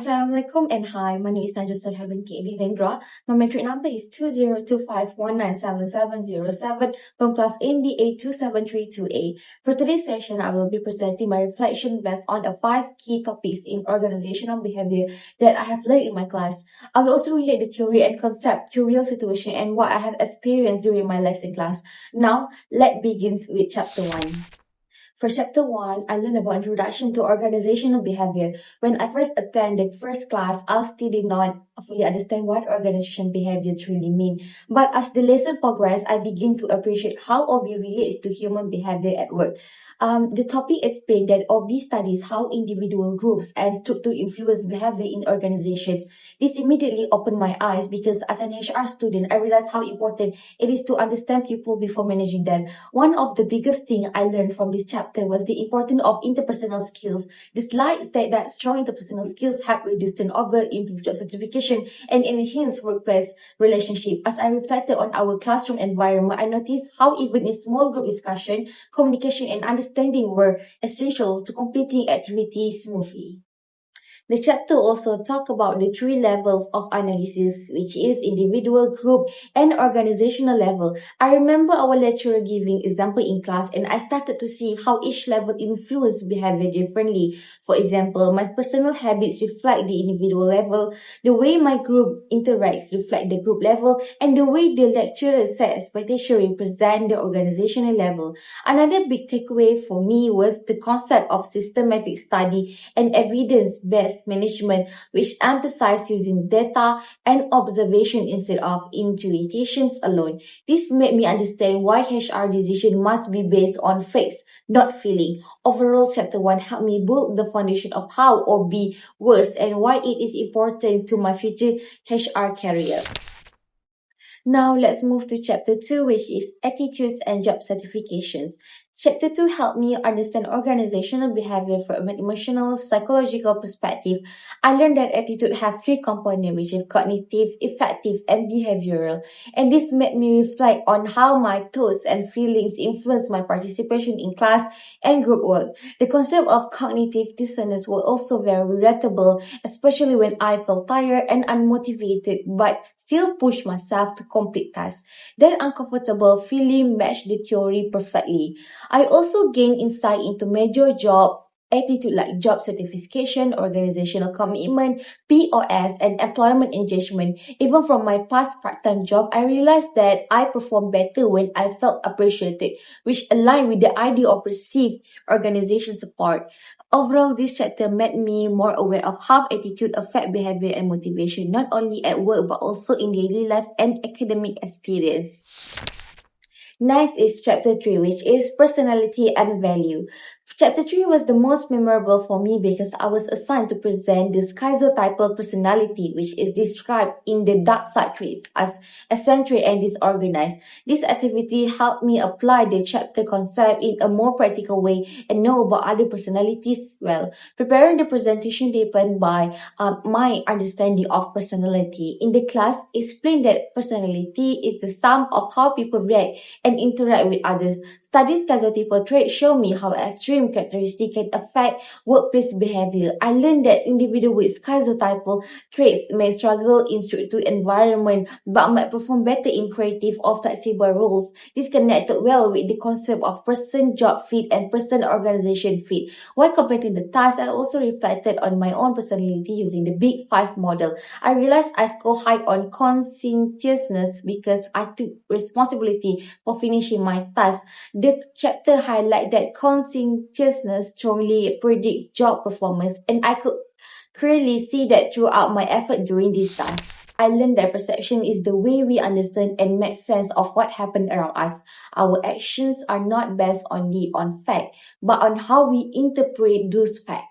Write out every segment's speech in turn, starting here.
Assalamualaikum and hi, my name is Najwa Solehah Binti Eddy Rendra. My metric number is 2025197707 from class MBA27328. For today's session, I will be presenting my reflection based on the 5 key topics in organizational behavior that I have learned in my class. I will also relate the theory and concept to real situation and what I have experienced during my lesson class. Now, let's begin with chapter 1. For chapter 1, I learned about introduction to organizational behavior. When I first attended first class, I still did not fully understand what organizational behavior truly mean. But as the lesson progressed, I begin to appreciate how OB relates to human behavior at work. The topic explained that OB studies how individual groups and structure influence behavior in organizations. This immediately opened my eyes because as an HR student, I realized how important it is to understand people before managing them. One of the biggest things I learned from this chapter was the importance of interpersonal skills. The slide stated that strong interpersonal skills help reduce turnover, improve job certification, and enhance workplace relationship. As I reflected on our classroom environment, I noticed how even in small group discussion, communication and understanding were essential to completing activities smoothly. The chapter also talks about the 3 levels of analysis, which is individual, group, and organizational level. I remember our lecturer giving example in class and I started to see how each level influence behavior differently. For example, my personal habits reflect the individual level, the way my group interacts reflect the group level, and the way the lecturer set expectation represent the organizational level. Another big takeaway for me was the concept of systematic study and evidence-based management, which emphasized using data and observation instead of intuitions alone. This made me understand why HR decision must be based on facts, not feeling. Overall, chapter 1 helped me build the foundation of how OB works and why it is important to my future HR career. Now let's move to chapter 2, which is attitudes and job certifications. Chapter 2 helped me understand organizational behavior from an emotional, psychological perspective. I learned that attitude have 3 components, which are cognitive, affective, and behavioral. And this made me reflect on how my thoughts and feelings influence my participation in class and group work. The concept of cognitive dissonance was also very relatable, especially when I felt tired and unmotivated, but still push myself to complete tasks. That uncomfortable feeling matched the theory perfectly. I also gained insight into major job attitude like job certification, organizational commitment, POS, and employment engagement. Even from my past part-time job, I realized that I performed better when I felt appreciated, which aligned with the idea of perceived organization support. Overall, this chapter made me more aware of how attitude affect behavior and motivation, not only at work but also in daily life and academic experience. Next is chapter 3, which is personality and value. Chapter 3 was the most memorable for me because I was assigned to present the schizotypal personality, which is described in the dark side traits as eccentric and disorganized. This activity helped me apply the chapter concept in a more practical way and know about other personalities well. Preparing the presentation deepened by my understanding of personality. In the class, explained that personality is the sum of how people react and interact with others. Studying schizotypal traits show me how extreme characteristics can affect workplace behavior. I learned that individuals with schizotypal traits may struggle in structured environment but might perform better in creative or flexible roles. This connected well with the concept of person-job fit and person-organization fit. While completing the task, I also reflected on my own personality using the Big 5 model. I realized I scored high on conscientiousness because I took responsibility for finishing my task. The chapter highlighted that conscientiousness strongly predicts job performance, and I could clearly see that throughout my effort during this task. I learned that perception is the way we understand and make sense of what happened around us. Our actions are not based only on fact, but on how we interpret those facts.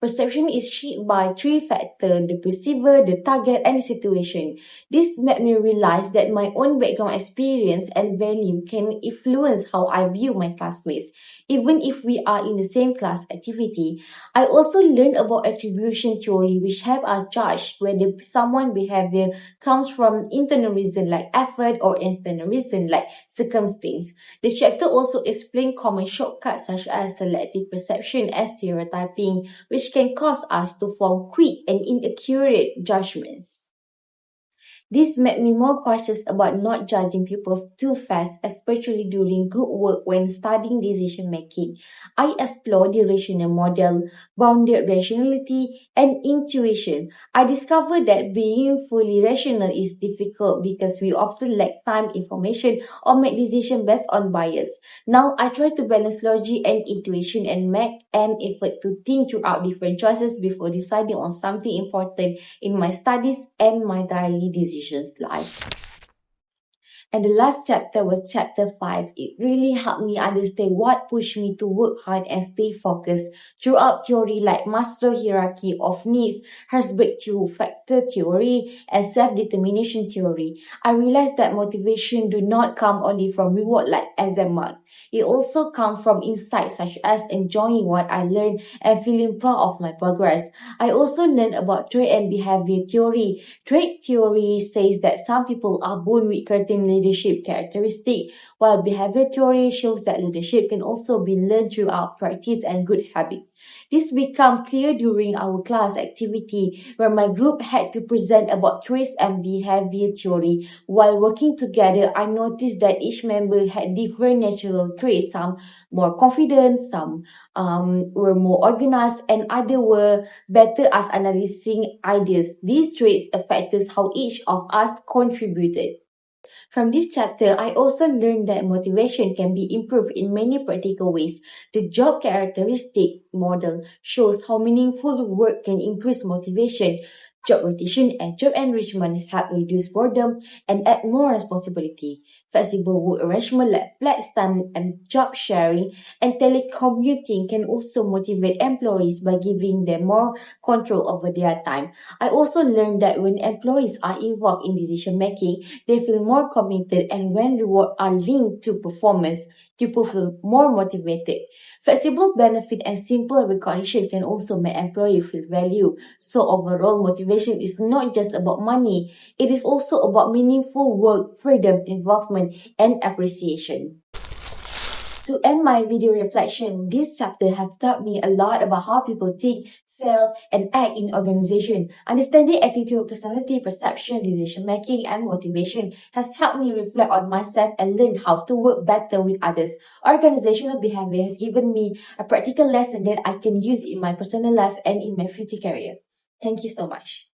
Perception is shaped by 3 factors: the perceiver, the target, and the situation. This made me realize that my own background experience and value can influence how I view my classmates, even if we are in the same class activity. I also learned about attribution theory, which helps us judge whether someone's behavior comes from internal reason like effort or external reason like circumstance. The chapter also explained common shortcuts such as selective perception and stereotyping, which which can cause us to form quick and inaccurate judgments. This made me more cautious about not judging people too fast, especially during group work when studying decision making. I explored the rational model, bounded rationality, and intuition. I discovered that being fully rational is difficult because we often lack time, information, or make decisions based on bias. Now I try to balance logic and intuition and make an effort to think throughout different choices before deciding on something important in my studies and my daily decisions life. And the last chapter was chapter 5. It really helped me understand what pushed me to work hard and stay focused. Throughout theory like Maslow hierarchy of needs, Herzberg two-factor theory, and self-determination theory, I realized that motivation do not come only from reward like exam marks. It also comes from insights such as enjoying what I learned and feeling proud of my progress. I also learned about trait and behavior theory. Trait theory says that some people are born with certain leadership characteristic, while behavior theory shows that leadership can also be learned throughout practice and good habits. This became clear during our class activity where my group had to present about traits and behavior theory. While working together, I noticed that each member had different natural traits, some more confident, some were more organized, and others were better at analyzing ideas. These traits affected how each of us contributed. From this chapter, I also learned that motivation can be improved in many practical ways. The job characteristic model shows how meaningful work can increase motivation. Job rotation and job enrichment help reduce boredom and add more responsibility. Flexible work arrangement like flex time and job sharing and telecommuting can also motivate employees by giving them more control over their time. I also learned that when employees are involved in decision making, they feel more committed, and when rewards are linked to performance, people feel more motivated. Flexible benefit and simple recognition can also make employees feel valued. So overall, motivation is not just about money. It is also about meaningful work, freedom, involvement, and appreciation. To end my video reflection, this chapter has taught me a lot about how people think, feel, and act in organization. Understanding attitude, personality, perception, decision-making, and motivation has helped me reflect on myself and learn how to work better with others. Organizational behavior has given me a practical lesson that I can use in my personal life and in my future career. Thank you so much.